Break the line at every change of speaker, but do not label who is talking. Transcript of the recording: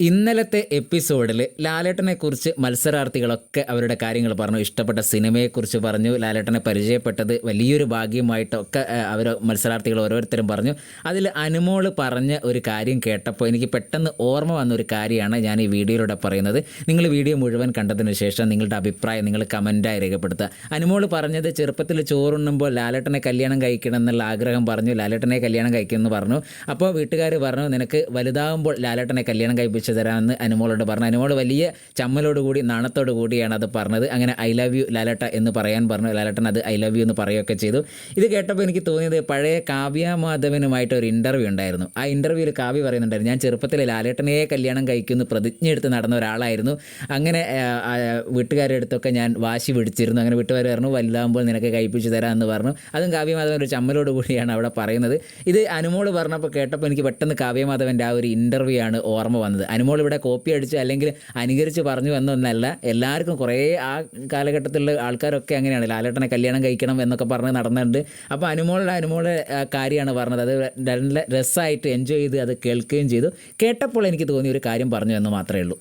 ഇന്നലത്തെ എപ്പിസോഡിൽ ലാലേട്ടനെക്കുറിച്ച് മത്സരാർത്ഥികളൊക്കെ അവരുടെ കാര്യങ്ങൾ പറഞ്ഞു, ഇഷ്ടപ്പെട്ട സിനിമയെക്കുറിച്ച് പറഞ്ഞു, ലാലേട്ടനെ പരിചയപ്പെട്ടത് വലിയൊരു ഭാഗ്യമായിട്ടൊക്കെ അവർ മത്സരാർത്ഥികൾ ഓരോരുത്തരും പറഞ്ഞു. അതിൽ അനുമോൾ പറഞ്ഞ ഒരു കാര്യം കേട്ടപ്പോൾ എനിക്ക് പെട്ടെന്ന് ഓർമ്മ വന്ന ഒരു കാര്യമാണ് ഞാൻ ഈ വീഡിയോയിലൂടെ പറയുന്നത്. നിങ്ങൾ വീഡിയോ മുഴുവൻ കണ്ടതിന് ശേഷം നിങ്ങളുടെ അഭിപ്രായം നിങ്ങൾ കമൻറ്റായി രേഖപ്പെടുത്തുക. അനുമോൾ പറഞ്ഞത് ചെറുപ്പത്തിൽ ചോറുണ്ണുമ്പോൾ ലാലേട്ടനെ കല്യാണം കഴിക്കണം എന്നുള്ള ആഗ്രഹം പറഞ്ഞു, ലാലേട്ടനെ കല്യാണം കഴിക്കുമെന്ന് പറഞ്ഞു. അപ്പോൾ വീട്ടുകാർ പറഞ്ഞു, നിനക്ക് വലുതാകുമ്പോൾ ലാലേട്ടനെ കല്യാണം കഴിപ്പിച്ച് തരാമെന്ന് അനുമോളോട് പറഞ്ഞു. അനുമോൾ വലിയ ചമ്മലോടുകൂടി നാണത്തോട് കൂടിയാണ് അത് പറഞ്ഞത്. അങ്ങനെ ഐ ലവ് യു ലാലേട്ട എന്ന് പറയാൻ പറഞ്ഞു. ലാലേട്ടൻ അത് ഐ ലവ് യു എന്ന് പറയുകയൊക്കെ ചെയ്തു. ഇത് കേട്ടപ്പോൾ എനിക്ക് തോന്നിയത് പഴയ കാവ്യ മാധവനുമായിട്ട് ഒരു ഇൻ്റർവ്യൂ ഉണ്ടായിരുന്നു. ആ ഇൻ്റർവ്യൂവിൽ കാവ്യ പറയുന്നുണ്ടായിരുന്നു, ഞാൻ ചെറുപ്പത്തിൽ ലാലേട്ടനെ കല്യാണം കഴിക്കുമെന്ന് പ്രതിജ്ഞ എടുത്ത് നടന്ന ഒരാളായിരുന്നു. അങ്ങനെ വീട്ടുകാരുടെ അടുത്തൊക്കെ ഞാൻ വാശി പിടിച്ചിരുന്നു. അങ്ങനെ വീട്ടുകാർ പറഞ്ഞു, വലുതാകുമ്പോൾ നിനക്ക് കഴിപ്പിച്ച് തരാമെന്ന് പറഞ്ഞു. അതും കാവ്യ മാധവൻ ഒരു ചമ്മലോട് കൂടിയാണ് അവിടെ പറയുന്നത്. ഇത് അനുമോൾ പറഞ്ഞപ്പോൾ കേട്ടപ്പോൾ എനിക്ക് പെട്ടെന്ന് കാവ്യ മാധവൻ്റെ ആ ഒരു ഇൻ്റർവ്യൂ ആണ് ഓർമ്മ വന്നത്. അനുമോൾ ഇവിടെ കോപ്പി അടിച്ച് അല്ലെങ്കിൽ അനുകരിച്ച് പറഞ്ഞു എന്നൊന്നല്ല, എല്ലാവർക്കും കുറേ ആ കാലഘട്ടത്തിലുള്ള ആൾക്കാരൊക്കെ അങ്ങനെയാണ്, ലാലേട്ടനെ കല്യാണം കഴിക്കണം എന്നൊക്കെ പറഞ്ഞ് നടന്നിട്ടുണ്ട്. അപ്പോൾ അനുമോളുടെ കാര്യമാണ് പറഞ്ഞത്. അത് നല്ല രസമായിട്ട് എൻജോയ് ചെയ്ത് അത് കേൾക്കുകയും ചെയ്തു. കേട്ടപ്പോൾ എനിക്ക് തോന്നിയ ഒരു കാര്യം പറഞ്ഞു എന്ന് മാത്രമേ ഉള്ളൂ.